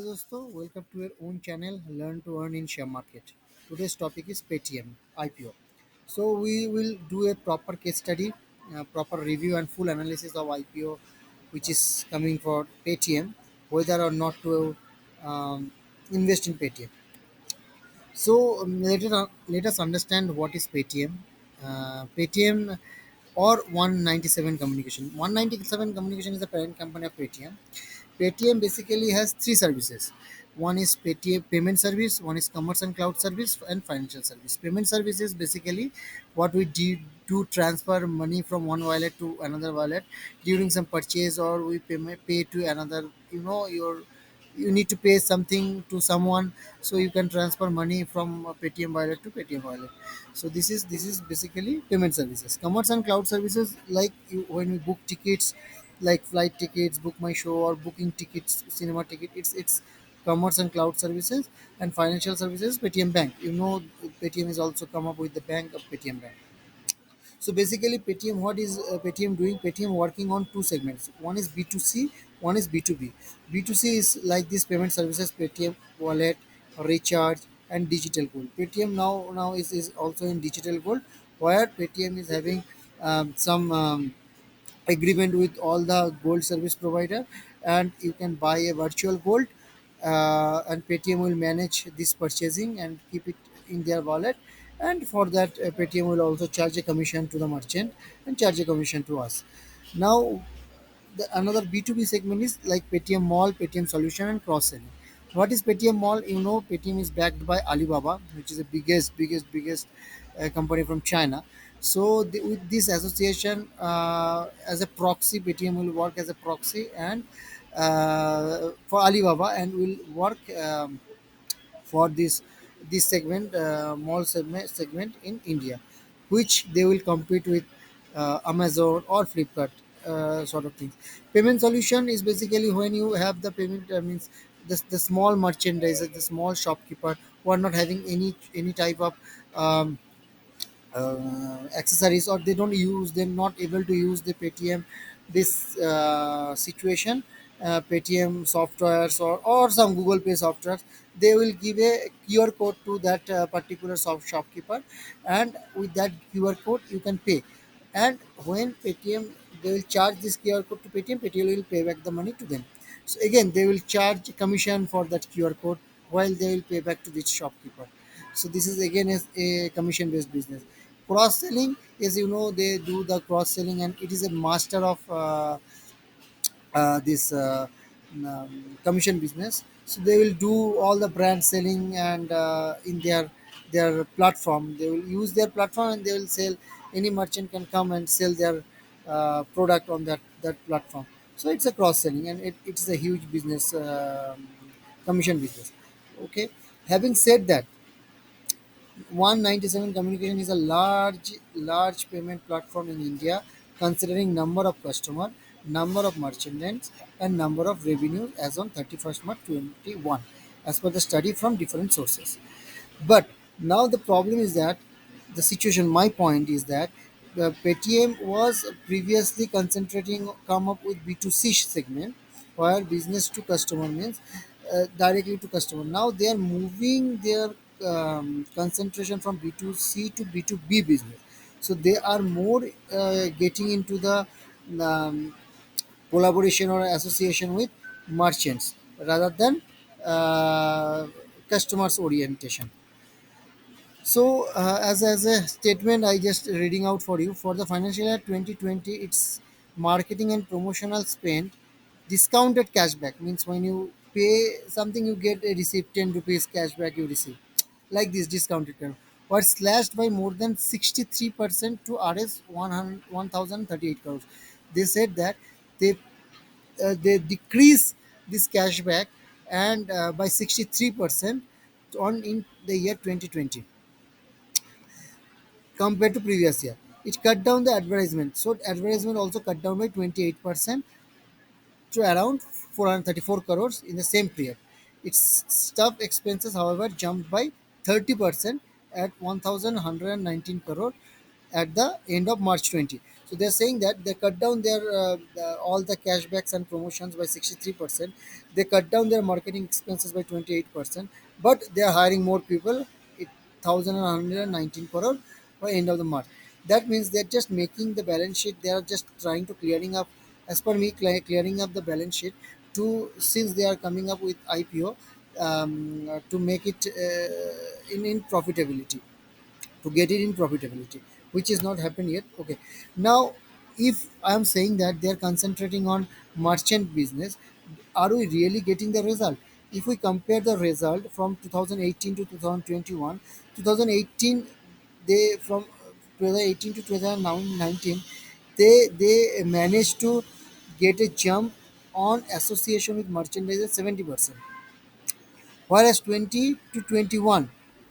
दोस्तों welcome to your own channel learn to earn in share market. Today's topic is Paytm IPO. So we will do a proper case study, proper review and full analysis of IPO which is coming for Paytm, whether or not to invest in Paytm. So let us understand what is Paytm. Paytm or 197 Communication. 197 Communication is the parent company of Paytm. Paytm basically has three services. One is Paytm payment service, one is commerce and cloud service, and financial service. Payment service is basically what we do transfer money from one wallet to another wallet during some purchase, or we pay to another. You need to pay something to someone, so you can transfer money from Paytm wallet to Paytm wallet. So this is basically payment services. Commerce and cloud services, like when we book tickets like flight tickets, book my show, or booking tickets, cinema ticket, it's commerce and cloud services. And financial services, Paytm Bank. Paytm is also come up with the bank of Paytm Bank. So basically, Paytm, what is Paytm doing? Paytm working on two segments. One is B2C, one is B2B. B2C is like these payment services: Paytm Wallet, Recharge, and Digital Gold. Paytm now is also in Digital Gold, where Paytm is having some agreement with all the gold service provider, and you can buy a virtual gold, and Paytm will manage this purchasing and keep it in their wallet. And for that, Paytm will also charge a commission to the merchant and charge a commission to us. Now another B2B segment is like Paytm Mall, Paytm Solution, and cross selling. What is Paytm Mall? Paytm is backed by Alibaba, which is the biggest company from China. So with this association, as a proxy, Paytm will work as a proxy and for Alibaba, and will work for this segment, mall segment in India, which they will compete with Amazon or Flipkart, sort of things. Payment solution is basically when you have the payment, means the small merchandiser, the small shopkeeper who are not having any type of accessories, or they're not able to use the Paytm this situation, Paytm softwares, or some Google Pay softwares. They will give a QR code to that particular shopkeeper, and with that QR code you can pay. And when Paytm, they will charge this QR code to Paytm will pay back the money to them. So again, they will charge commission for that QR code, while they will pay back to the shopkeeper. So this is again is a commission based business. Cross selling is, they do the cross selling, and it is a master of this commission business. So they will do all the brand selling, and in their platform, they will use their platform, and they will sell. Any merchant can come and sell their product on that platform. So it's a cross selling, and it's a huge business, commission business. Okay, having said that, 197 Communication is a large payment platform in India, considering number of customer, number of merchants, and number of revenue as on 31st March 21, as per the study from different sources. But now the problem is that the situation. My point is that the Paytm was previously concentrating come up with B2C segment, while business to customer means directly to customer. Now they are moving their concentration from B2C to B2B business. So they are more getting into the um, collaboration or association with merchants rather than customers orientation. So, as a statement, I just reading out for you for the financial year 2020, it's marketing and promotional spend, discounted cashback means when you pay something, you get a receipt, 10 rupees cashback you receive, like this discounted term, was slashed by more than 63% to Rs 1,038 crores. They said that they they decrease this cashback and by 63% on in the year 2020 compared to previous year. It cut down the advertisement. So advertisement also cut down by 28% to around 434 crores in the same period. Its staff expenses, however, jumped by 30% at 1,119 crore at the end of March 20. So they're saying that they cut down their all the cashbacks and promotions by 63%. They cut down their marketing expenses by 28%, but they are hiring more people. 1,119 crore by end of the month. That means they're just making the balance sheet. They are just trying to clearing up, as per me, clearing up the balance sheet to, since they are coming up with IPO, to make it in profitability, to get it in profitability, which is not happened yet. Okay, now if I am saying that they are concentrating on merchant business, are we really getting the result? If we compare the result from 2018 to 2021, 2018, they from 2018 to 2019, they managed to get a jump on association with merchandise at 70%, whereas 20 to 21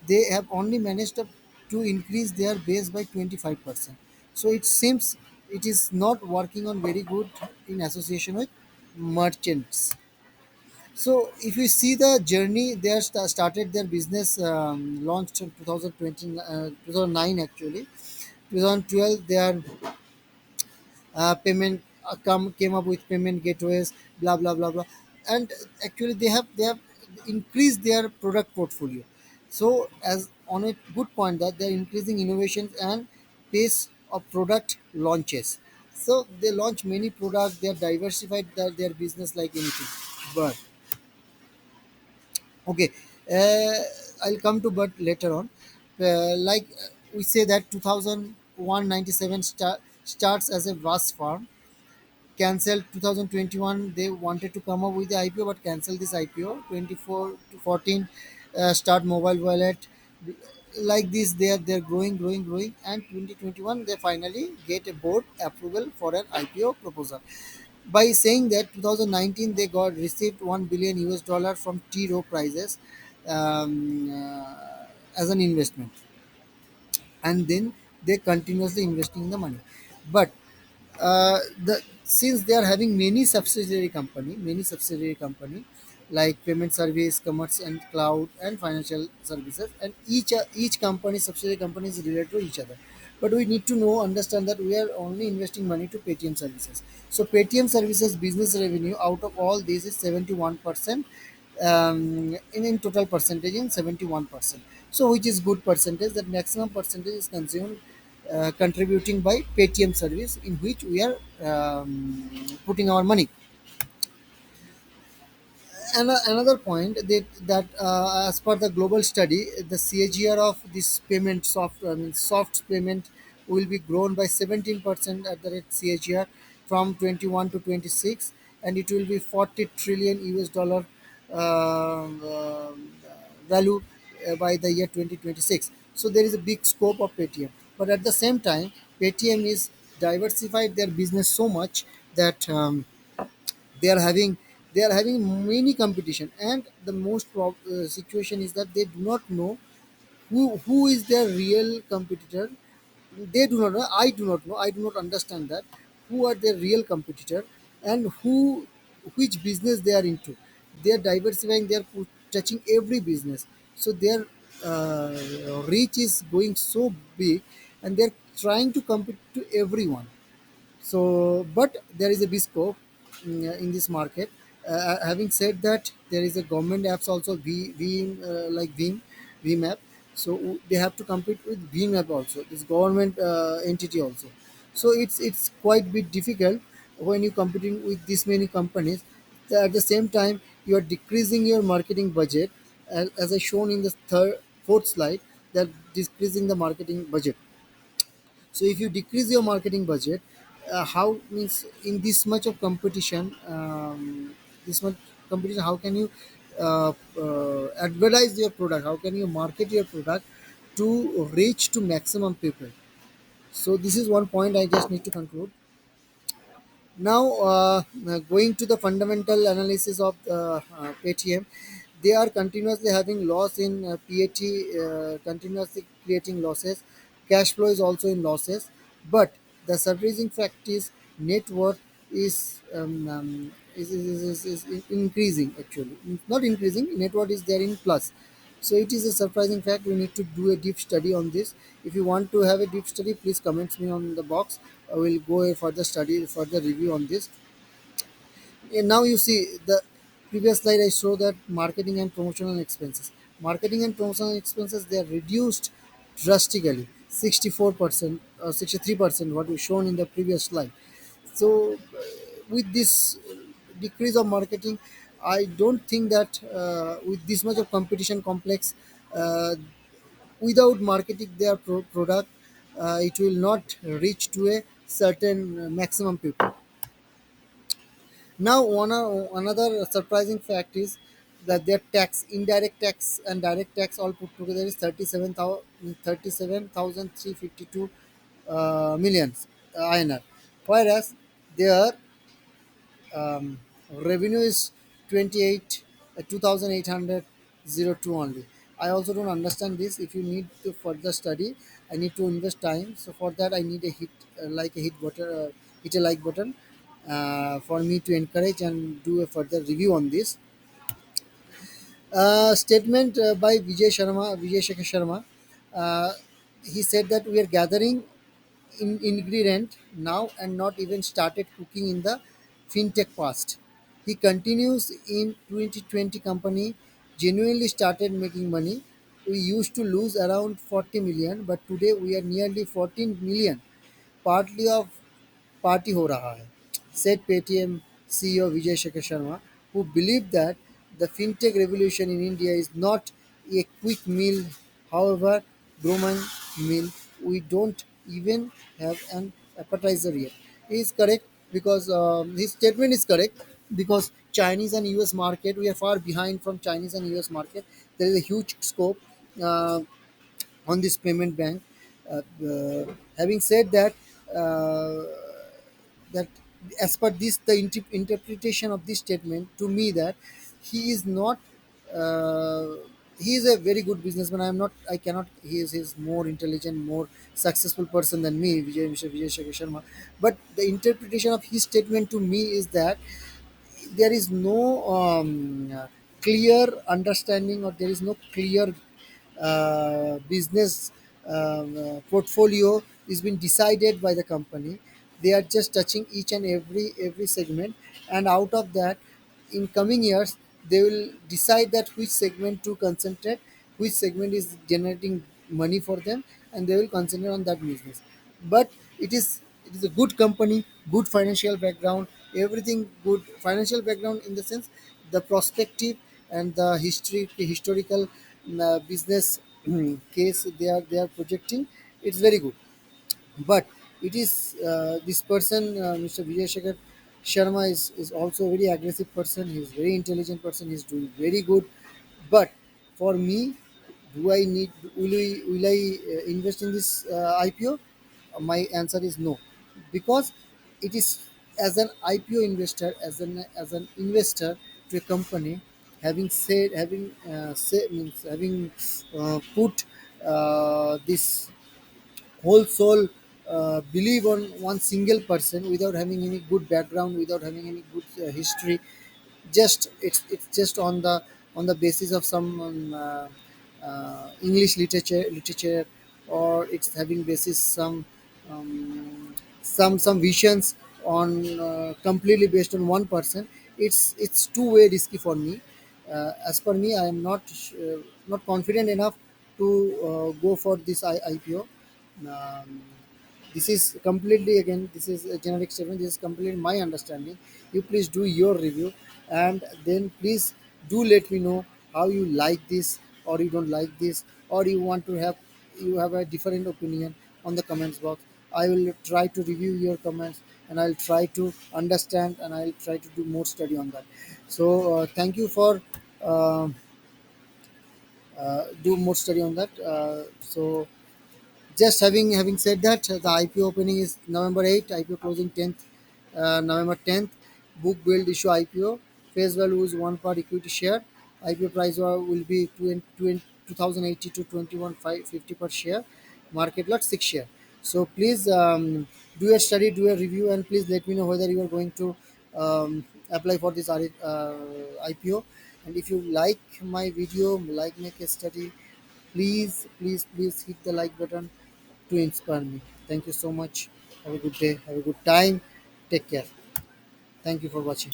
they have only managed to increase their base by 25%. So it seems it is not working on very good in association with merchants. So if you see the journey, they are started their business, launched in 2020, 2009 actually. 2012 they are payment, came up with payment gateways, blah blah blah blah, and actually they have increased their product portfolio. So as on a good point that they're increasing innovations and pace of product launches. So they launch many products. They are diversified their business like anything. But okay, I'll come to but later on. Like we say that 2001 starts as a vast farm, cancelled 2021. They wanted to come up with the IPO but cancelled this IPO. 24 to 14, start mobile wallet. Like this they're growing, and 2021 they finally get a board approval for an IPO proposal. By saying that 2019 they got received 1 billion US dollar from T Rowe Prices, as an investment, and then they continuously investing in the money. But the since they are having many subsidiary company like payment service, commerce and cloud, and financial services, and each company, subsidiary company, is related to each other. But we need to know, understand that we are only investing money to Paytm services. So Paytm services business revenue out of all this is 71%, in total percentage in 71%. So which is good percentage, that maximum percentage is consumed, contributing by Paytm service, in which we are putting our money. And another point that as per the global study, the CAGR of this payment soft payment will be grown by 17% at the rate CAGR from 21 to 26, and it will be 40 trillion US dollar value by the year 2026. So there is a big scope of Paytm, but at the same time, Paytm is diversified their business so much that they are having they are having many competition, and the most situation is that they do not know who is their real competitor. They do not know. I do not know. I do not understand that who are their real competitor, and which business they are into. They are diversifying. They are touching every business. So their reach is going so big, and they're trying to compete to everyone. So but there is a big scope in this market. Having said that, there is a government apps also, like VMAP. So they have to compete with VMAP also, this government entity also. So it's quite bit difficult when you competing with this many companies. At the same time, you are decreasing your marketing budget, as I shown in the fourth slide, that decreasing the marketing budget. So if you decrease your marketing budget, how means in this much of competition, this much competition, how can you advertise your product? How can you market your product to reach to maximum people? So this is one point I just need to conclude. Now, going to the fundamental analysis of Paytm, they are continuously having loss in PAT, continuously creating losses. Cash flow is also in losses, but the surprising fact is net worth is increasing actually. Not increasing, net worth is there in plus. So it is a surprising fact. We need to do a deep study on this. If you want to have a deep study, please comment me on the box. I will go a further study, further review on this. And now you see the previous slide I show that marketing and promotional expenses. Marketing and promotional expenses they are reduced drastically, 64% or 63% what we shown in the previous slide. So with this decrease of marketing, I don't think that with this much of competition complex, uh, without marketing their product, it will not reach to a certain maximum people. Now, another surprising fact is that their tax, indirect tax and direct tax all put together is 37,352 millions INR, whereas their um, revenue is 28 2,802 only. I also don't understand this. If you need to further study, I need to invest time. So for that, I need a hit like a hit button, hit a like button for me to encourage and do a further review on this. Statement by Vijay Shekhar Sharma. Uh, he said that we are gathering ingredient now and not even started cooking in the fintech past. He continues in 2020 company genuinely started making money. We used to lose around 40 million, but today we are nearly 14 million. Partly of party हो रहा है, said Paytm CEO Vijay Shekhar Sharma, who believed that the fintech revolution in India is not a quick meal. However, gourmand meal, we don't even have an appetizer yet. He is correct because his statement is correct because Chinese and US market, we are far behind from Chinese and US market. There is a huge scope. On this payment bank. Having said that, uh, that as per this, the interpretation of this statement to me that he is not. Uh, he is a very good businessman. I am not. I cannot. He is more intelligent, more successful person than me, Vijay Shekhar Sharma. But the interpretation of his statement to me is that there is no clear understanding or there is no clear business portfolio is been decided by the company. They are just touching each and every segment, and out of that, in coming years, they will decide that which segment to concentrate, which segment is generating money for them, and they will concentrate on that business. But it is a good company, good financial background, everything good financial background in the sense the prospective and the historical business case they are projecting. It's very good, but it is this person, Mr. Vijay Shekhar Sharma, is also a very aggressive person. He's very intelligent person. He's doing very good. But for me, do I need? Will I invest in this IPO? My answer is no, because it is as an IPO investor, as an investor to a company, having put this whole soul believe on one single person without having any good background, without having any good history. Just it's just on the basis of some English literature, or it's having basis some visions on completely based on one person. It's two-way risky for me. As per me, I am not confident enough to go for this IPO. um, this is completely, again, this is a generic statement, this is completely my understanding. You please do your review, and then please do let me know how you like this or you don't like this, or you have a different opinion on the comments box. I will try to review your comments, and I'll try to understand, and I'll try to do more study on that. So thank you for do more study on that. So just having said that, the IPO opening is November 8th, IPO closing 10th, November 10th. Book build issue IPO. Face value is one per equity share. IPO price will be 2080 to 21,550 per share. Market lot 6 share. So please do a study, do a review, and please let me know whether you are going to apply for this IPO. And if you like my video, like my case study, please hit the like button to inspire me. Thank you so much. Have a good day. Have a good time. Take care. Thank you for watching.